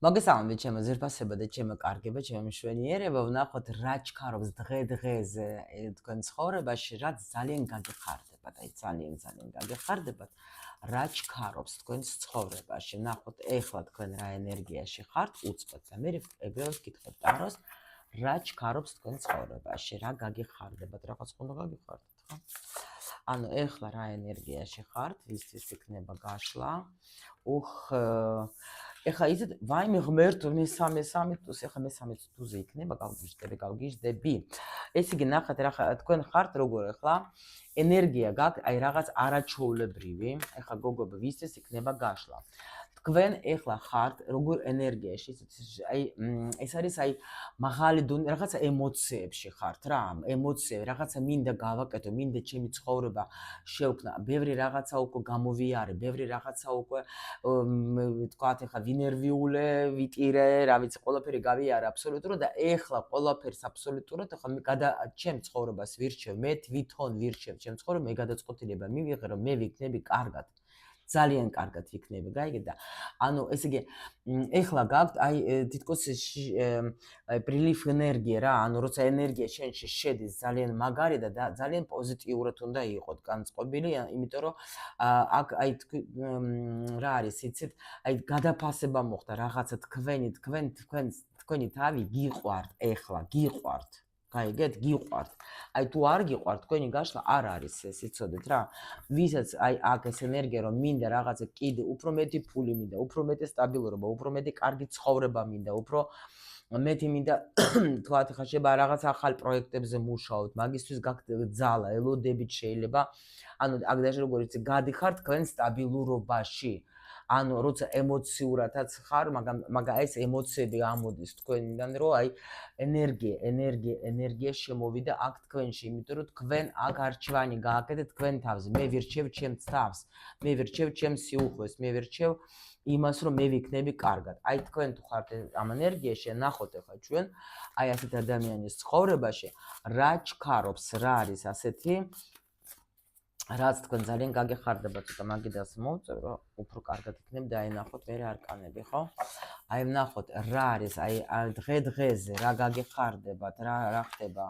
მოგესალმებით ჩემო ძირფასებო და ჩემო კარგებო, ჩემო მშვენიერებო, ვნახოთ რა ჩქარობს დღე-დღეზე თქვენ ცხოვრებაში, რაც ძალიან გაგეხარდებათ, აი ძალიან გაგეხარდებათ, რა ჩქარობს თქვენ ცხოვრებაში. ვნახოთ ეხლა თქვენ რა ენერგიაში ხართ, უწყოთ და მე ეგრევე ვკითხებ ტაროს, რა ჩქარობს თქვენ ცხოვრებაში, რა გაგეხარდებათ, რაღაც უნდა გაგეხარდეთ, ხო? ანუ ეხლა რა ენერგიაში ხართ, ვისთვის იქნება გაშლა. ეხლა იცით, ვაიმე ღმერთო, მე-3 თუს, ეხლა მე-3 თუზე იქნება, გავგიჟდები. ეს იგი ნახეთ რა თქვენ ხართ როგორ ეხლა ენერგია გაქვთ, აი რაღაც არაჩვეულებრივი, ეხლა გოგოები, ვისთვის იქნება გაშლა. თქვენ ეხლა ხართ როგორ ენერგიაში, აი ეს არის აი მაღალი დონე რაღაცა ემოციებში ხართ რა, ემოციები, რაღაცა მინდა გავაკეთო, მინდა ჩემი ცხოვრება შევქმნა, ბევრი რაღაცა უკვე გამოვიარე, ბევრი რაღაცა უკვე თქვათ ეხლა ვინერვიულე, ვიტირე, რა ვიცი, ყველაფერი გავიარე აბსოლუტურად და ეხლა ყველაფერს აბსოლუტურად ეხლა ჩემ ცხოვრებას ვირჩევ, მე თვითონ ვირჩევ ჩემ ცხოვრებას, მე გადაწყვეტილება მივიღე, რომ მე ვიქნები კარგად. ძალიან კარგად იქნება, გაიგეთ და ანუ ესე იგი ეხლა გაქვთ აი თითქოს ბრილიფ ენერგია რა, ანუ როცა ენერგია შენში შედის ძალიან მაგარი და ძალიან პოზიტიურად უნდა იყოთ განწყობილი, იმიტომ რომ აქ აი რა არის, იცით, აი გადაფასება მოხდა რაღაცა თქვენი თავი გიყვართ ეხლა, გიყვართ. გაიგეთ, გიყვართ. აი თუ არ გიყვართ, თქვენი გაშლა არ არის ეს, იცოდეთ რა. ვისაც აი აქ ეს ენერგია რომ მინდა რაღაცა კიდე უფრო მეტი ფული მინდა, უფრო მეტი სტაბილურობა, უფრო მეტი კარგი ცხოვრება მინდა, უფრო მეტი მინდა თქვათ ხა შეიძლება რაღაც ახალ პროექტებზე მუშაობთ, მაგისთვის გაქვთ ძალა, ელოდებით შეიძლება. ანუ აქ დაჟე როგორ იცი, გადიხართ თქვენ სტაბილურობაში. ანუ როცა ემოციურადაც ხარ, მაგრამ ეს ემოციები ამოდის თქვენიდან, რომ აი ენერგია შემოვიდა აქ თქვენში, იმიტომ რომ თქვენ აქ არჩევანი გააკეთეთ თქვენ თავზე. მე ვირჩევ ჩემს თავს, მე ვირჩევ ჩემს სიუხვეს, მე ვირჩევ იმას, რომ მე ვიქნები კარგად. აი თქვენ თუ ხართ ამ ენერგიაში, ნახოთ ახლა ჩვენ აი ასეთ ადამიანის ცხოვრებაში რა ჩქარობს, რა არის ასეთი რაც თქვენ ძალიან გაგეხარდება, ცოტა მაგიდას მოვწევ, რომ უფრო კარგად იქნება და აი ნახოთ მე რა არკანები, ხო? აი ვნახოთ რა არის, აი დღე-დღეზე რა გაგეხარდებათ, რა ხდება.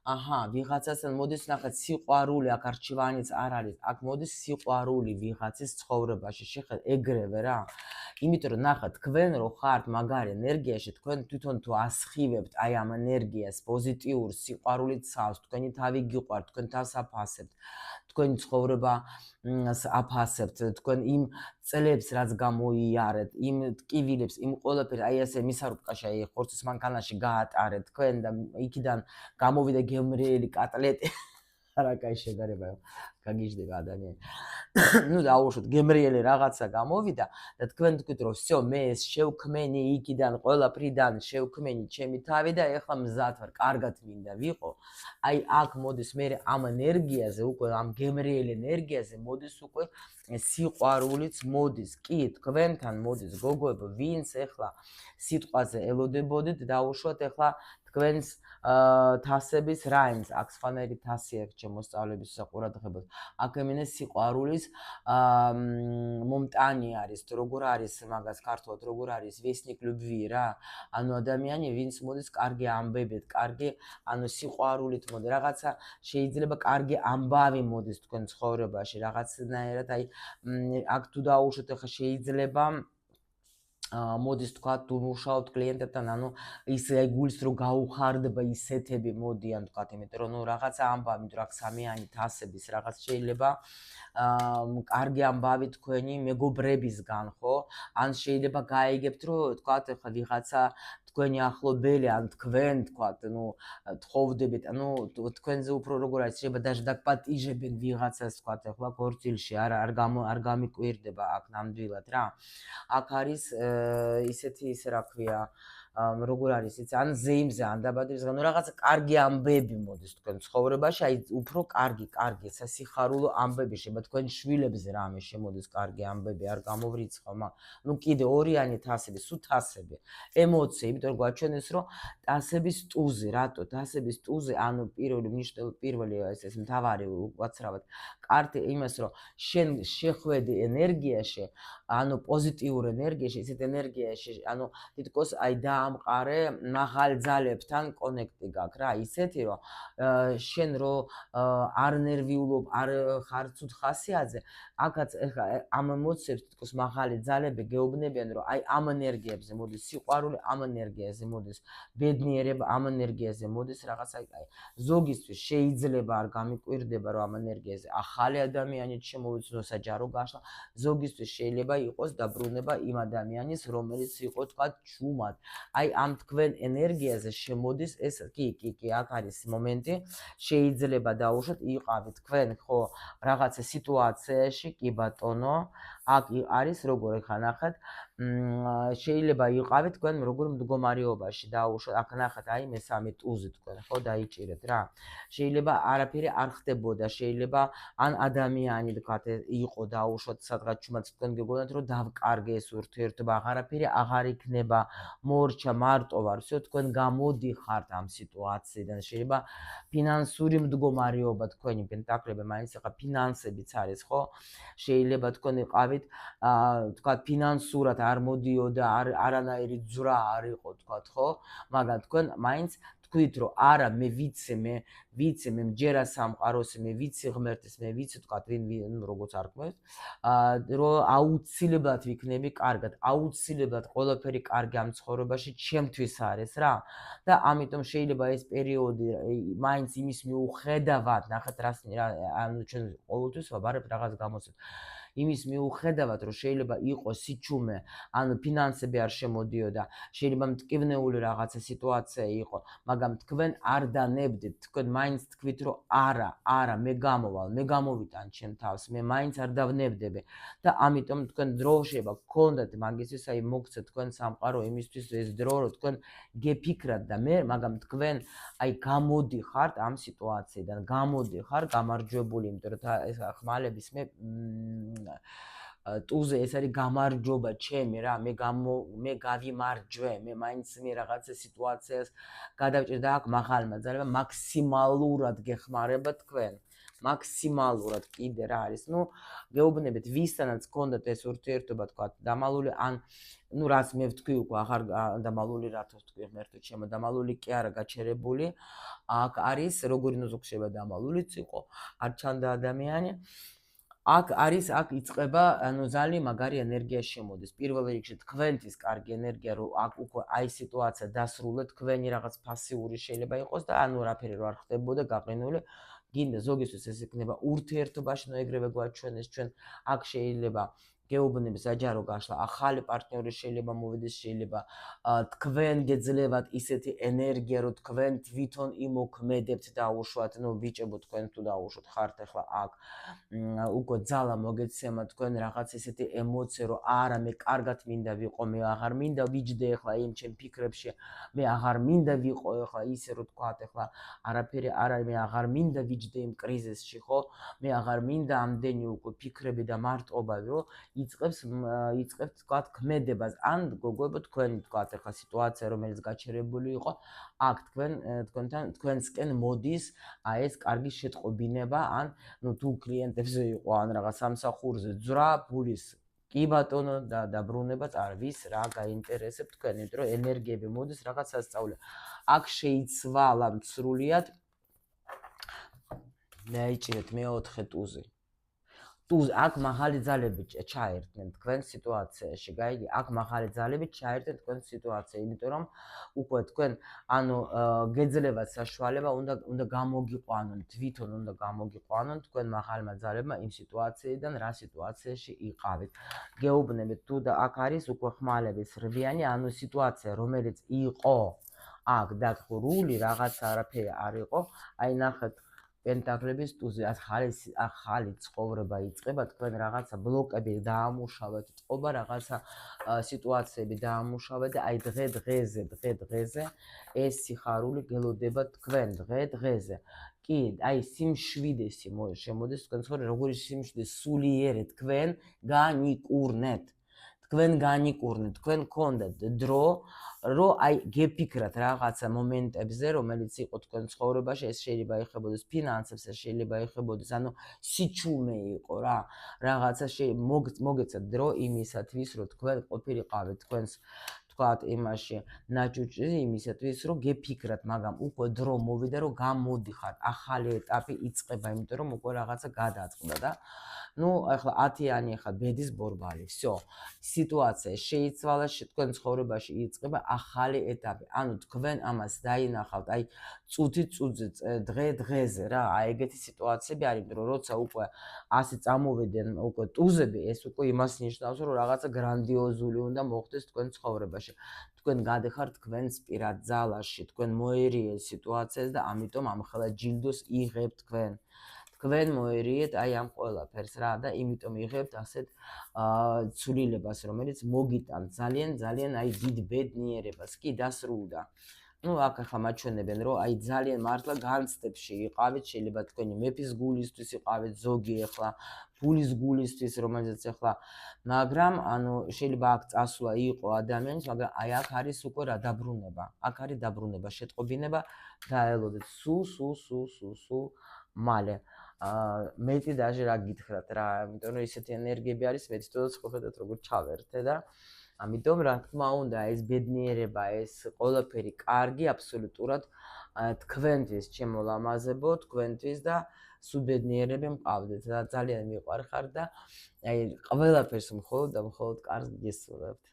აჰა, ვიღაცასთან მოდის ნახეთ სიყვარული, აქ არჩევანიც არ არის, აქ მოდის სიყვარული ვიღაცის ცხოვრებაში, შეხედეთ ეგრევე რა. იმიტომ რომ ნახეთ, თქვენ რო ხართ მაგარი ენერგიაში, თქვენ თვითონ თუ ასხივებთ აი ამ ენერგიას, პოზიტიურ სიყვარულით ცავს, თქვენი თავი გიყვართ, თქვენ თავს აფასებთ. თქვენი ცხოვრება აფასებთ, თქვენ იმ წლებს რაც გამოიარეთ, იმ ტკივილებს, იმ ყველაფერს, აი ასე მისარუბკაში, აი ხორცის მანქანაში გაატარეთ თქვენ და იქიდან გამოვიდა გემრიელი კატლეტი. რა კაი შედარებაა, გაგიჟდება ადამიანი. ნუ დაუშვოთ, გემრიელი რაღაცა გამოვიდა და თქვენ თქვით რომ всё, მე ეს შევქმენი იქიდან ყველაფრიდან შევქმენი ჩემი თავი და ეხლა მზად ვარ, კარგად მინდა ვიყო. აი აქ მოდის მე ამ ენერგიაზე, უკვე ამ გემრიელ ენერგიაზე მოდის უკვე სიყვარულიც მოდის. კი, თქვენთან მოდის გოგოებო, ვინც ეხლა სიტყვაზე ელოდებოდით, დაუშვათ ეხლა თქვენს თასების რაინს, აქ სხვანაირი თასი აქვს ჩემო სწავლების საყურადღებოდ. აქ ემინე სიყვარულის მომტანი არის, როგორ არის მაგას ქართულად, როგორ არის ვესნიკ ლუბვი რა. ანუ ადამიანი, ვინც მოდის კარგი ამბებით, კარგი, ანუ სიყვარულით მოდი, რაღაცა შეიძლება კარგი ამბავი მოდის თქვენ ცხოვრებაში, რაღაცნაირად აი აქ თუ დაუშვოთ ახლა შეიძლება მოდის თქვა თუ მუშაობთ კლიენტებთან, ანუ ის გულის რო გაუხარდება ისეთები მოდიან თქვა, იმიტომ რომ ნუ რაღაცა ამბავი, იმიტომ რომ სამიანი თასების რაღაც შეიძლება კარგი ამბავი თქვენი მეგობრებისგან, ხო? ან შეიძლება გაიგებთ, რომ თქვა ახლა ვიღაცა თქვენი ახლობელი, ან თქვენ თქვა, ნუ თხოვდებით, ანუ თქვენზე უფრო როგორ არის, შეიძლება даже დაგპატიჟებენ ვიღაცას თქვა, ახლა ქორწილში არ გამიკვირდება აქ ნამდვილად რა. აქ არის ისეთი, ისე რა ქვია, როგორ არის იცი, ან ზეიმზე, ან დაბადებისგან, ნუ რაღაცა კარგი ამბები მოდის თქვენ ცხოვრებაში, აი უფრო კარგი სასიხარულო ამბები შეება თქვენ შვილებზე რამე შემოდის კარგი ამბები, არ გამოვრიცხავ, ნუ კიდე ორიანი თასები, სულ თასები, ემოცია, იმიტომ რომ გვაჩვენეს რომ თასების ტუზე, რატო თასების ტუზე, ანუ პირველი ეს მთავარი უაცრავად კარტი იმას რომ შენ შეხვედი ენერგიაში, ანუ პოზიტიურ ენერგიაში, ისეთ ენერგიაში, ანუ თითქოს აი დაამყარე მაღალ ძალებთან კონექტი გაქვს რა, ისეთი რომ შენ რო არ ნერვიულობ, არ ხარ ცუდ ხასიათზე, აქაც ამ ემოციებს თითქოს მაღალი ძალები გეუბნებიან რომ აი ამ ენერგიებზე მოდის სიყვარული, ამ ენერგიაზე მოდის ბედნიერება, ამ ენერგიაზე მოდის რაღაცა აი ზოგისთვის შეიძლება არ გამიკვირდება რომ ამ ენერგიაზე ახალი ადამიანი შემოვიცნო საჯარო გაშლა, ზოგისთვის შეიძლება იყოს დაბრუნება იმ ადამიანის, რომელიც იყო თქვა ჩუმად. აი ამ თქვენ ენერგიაზე შემოდის ეს კი, აქ არის მომენტი, შეიძლება დაუშვათ იყავით თქვენ ხო რაღაცა სიტუაციაში, კი ბატონო, აქ არის როგორ ხა ნახეთ, შეიძლება იყავით თქვენ როგორ მდგომარეობაში დაუშვათ, აქ ნახეთ აი მესამე ტუზი თქვენ ხო დაიჭირეთ რა. შეიძლება არაფერი არ ხდებოდა, შეიძლება ან ადამიანი თქვათ იყო დაუშვათ სადღაც ჩუმად თქვენ გეგონათ რომ დავკარგე ეს ურთიერთობა, აღარაფერი აღარ იქნება, მორჩა მარტო ვარ, всё თქვენ გამოდიხართ ამ სიტუაციიდან, შეიძლება ფინანსური მდგომარეობა თქვენი პენტაკლები მაინც ახლა ფინანსებიც არის ხო? შეიძლება თქვენ იყავით თქვათ ფინანსურად არ მოდიოდა, არანაირი ძვრა არ იყო თქვათ ხო? მაგრამ თქვენ მაინც თქვით რომ არა მე ვიცე, მე მჯერა სამყაროს, მე ვიცი ღმერთის, მე ვიცი თქვათ ვინ როგორც არ გქონდეს, რომ აუცილებლად ვიქნები კარგად, აუცილებლად ყველაფერი კარგი ამ ცხოვრებაში ჩემთვის არის რა. და ამიტომ შეიძლება ეს პერიოდი მაინც იმის მიუხედავად, ნახეთ ანუ ჩვენ ყოველთვის ვაბარებთ რაღაც გამოსვით. იმის მიუხედავად რომ შეიძლება იყოს სიჩუმე, ანუ ფინანსები არ შემოდიოდა, შეიძლება მტკივნეული რაღაცა სიტუაცია იყო, მაგრამ თქვენ არ დანებდით, თქვენ მაინც თქვით რომ არა, მე გამოვალ, მე გამოვიტან ჩემ თავს, მე მაინც არ დავნებდები და ამიტომ თქვენ დრო შეიძლება გქონდეთ მაგისთვის, აი მოგცეთ თქვენ სამყარო იმისთვის ეს დრო რომ თქვენ გეფიქრათ და მე, მაგრამ თქვენ აი გამოდიხართ ამ სიტუაციიდან, გამოდიხარ გამარჯვებული, იმიტომ რომ ეს ხმალების მე ტუზე ეს არის გამარჯობა ჩემი რა, მე გავიმარჯვე, მე მაინც მე რაღაცა სიტუაციას გადავჭირდა და აქ მაღალმა ძალებმა მაქსიმალურად გეხმარება თქვენ. მაქსიმალურად კიდე რა არის, ნუ გეუბნებით ვისთანაც გქონდათ ეს ურთიერთობა თქვა დამალული ან ნუ რაც მე ვთქვი უკვე აღარ დამალული რათოს ვთქვი ღმერთო ჩემო, დამალული კი არა გაჩერებული, აქ არის როგორი ნუზუქ შეიძლება დამალულიც იყო, არ ჩანდა ადამიანი. აქ იწყება ანუ ძალიან მაგარი ენერგია შემოდის. პირველ რიგში თქვენთვის კარგი ენერგია რომ აქ უკვე აი სიტუაცია დასრულდა, თქვენი რაღაც პასიური შეიძლება იყოს და ანუ რაფერი რო არ ხდებოდა გაყინული, გინდა ზოგისთვის ეს იქნება ურთიერთობაში, ნუ ეგრევე გვაჩვენეს ჩვენ აქ შეიძლება გეუბნები საჯარო გაშლა, ახალი პარტნიორი შეიძლება მოვიდეს, შეიძლება თქვენ გეძლევათ ისეთი ენერგია, რომ თქვენ თვითონ იმოქმედებთ დაუშვათ, ნუ ბიჭებო თქვენ თუ დაუშვათ ხართ ახლა აქ, უკვე ძალა მოგეცემა თქვენ რაღაც ისეთი ემოცია, რომ არა მე კარგად მინდა ვიყო, მე აღარ მინდა ვიჯდე ახლა იმ ჩემ ფიქრებში, მე აღარ მინდა ვიყო ახლა ისე რომ თქვათ ახლა არაფერი არ არის, მე აღარ მინდა ვიჯდე იმ კრიზისში, ხო? მე აღარ მინდა ამდენი უკვე ფიქრები და მარტყობები, რომ იწყებს თქვათ ქმედებას ან გოგოებო თქვენი თქვათ ახლა სიტუაცია რომელიც გაჩერებული იყო, აქ თქვენსკენ მოდის აი ეს კარგი შეტყობინება ან ნუ თუ კლიენტებზე იყო ან რაღაც სამსახურზე ძვრა, ფულის კი ბატონო და დაბრუნებაც არ ვის რა გაინტერესებს თქვენ, იმიტომ რომ ენერგიები მოდის რაღაც სასწაული. აქ შეიცვალა სრულიად დაიჭირეთ მეოთხე ტუზი. აქ მაღალი ძალები ჩაერთნენ თქვენ სიტუაციაში, გაიგი? აქ მაღალი ძალები ჩაერთნენ თქვენ სიტუაციაში, იმიტომ რომ უკვე თქვენ ანუ გეძლევათ საშუალება, უნდა გამოგიყვანონ, თვითონ უნდა გამოგიყვანონ თქვენ მაღალმა ძალებმა იმ სიტუაციიდან, რა სიტუაციაში იყავით. გეუბნებით თუ და აქ არის უკვე ხმალების რვიანი, ანუ სიტუაცია, რომელიც იყო აქ დაგხურული, რაღაც არაფერი არ იყო, აი ნახეთ პენტაკლების ტუზი, ახალი ცხოვრება იწყება, თქვენ რაღაცა ბლოკები დაამუშავეთ, წყობა რაღაცა სიტუაციები დაამუშავეთ და აი დღე-დღეზე ეს სიხარული გელოდება თქვენ დღე-დღეზე. კი, აი სიმშვიდესი შემოდის თქვენ ცხოვრება, როგორი სიმშვიდე სულიერი თქვენ განიკურნეთ. თქვენ გქონდათ დრო, რომ აი გეფიქრათ რაღაცა მომენტებზე, რომელიც იყო თქვენ ცხოვრებაში, ეს შეიძლება ეხებოდეს ფინანსებს, ეს შეიძლება ეხებოდეს, ანუ სიჩუმე იყო რა, რაღაცა მოგეცათ დრო იმისათვის, რომ თქვენ ყოფილიყავით თქვენს თქვათ იმაში ნაჭუჭი იმისათვის, რომ გეფიქრათ, მაგრამ უკვე დრო მოვიდა, რომ გამოდიხართ, ახალი ეტაპი იწყება, იმიტომ რომ უკვე რაღაცა გადაწყდა და ну, ახლა 10-იანი ახლა ბედის ბორბალი. всё. სიტუაცია შეიცვალა, თქვენ ცხოვრებაში იწყება ახალი ეტაპი. ანუ თქვენ ამას დაინახავთ, აი წუთი-წუთზე, დღე-დღეზე რა, აი ეგეთი სიტუაციები არის, იმიტომ რომ როცა უკვე ასე წამოვიდნენ უკვე ტუზები, ეს უკვე იმას ნიშნავს, რომ რაღაცა გრანდიოზული უნდა მოხდეს თქვენ ცხოვრებაში. თქვენ გადეხართ თქვენს პირად ძალაში, თქვენ მოერიეთ სიტუაციას და ამიტომ ამხელა ჯილდოს იღებთ თქვენ. თქვენ მოერიეთ აი ამ ყველაფერს რა და იმიტომ იღებთ ასეთ ცვლილებას, რომელიც მოგიტანთ ძალიან აი დიდ ბედნიერებას. კი დასრულდა. ну, აქ ახლა მაჩვენებენ, რომ აი ძალიან მართლა განცდებში იყავით, შეიძლება თქვენი მეფის გულისთვის იყავით, ზოგი ახლა ფულის გულისთვის, რომელზეც ახლა, მაგრამ ანუ შეიძლება აქ წასვლა იყო ადამიანის, მაგრამ აი აქ არის უკვე რა დაბრუნება. აქ არის დაბრუნება, შეტყობინება დაელოდეთ სულ მალე. მეტი დაჟე რა გითხრათ რა, იმიტომ რომ ისეთი ენერგიები არის, მეც თვითონაც ხედავთ როგორ ჩავერთე და ამიტომ რა თქმა უნდა ეს ბედნიერება, ეს ყველაფერი კარგი აბსოლუტურად თქვენთვის ჩემო ლამაზებო, თქვენთვის და სულ ბედნიერები მყავდეთ და ძალიან მიყვარხარ და აი ყველაფერს მხოლოდ და მხოლოდ კარგს გესურვებთ.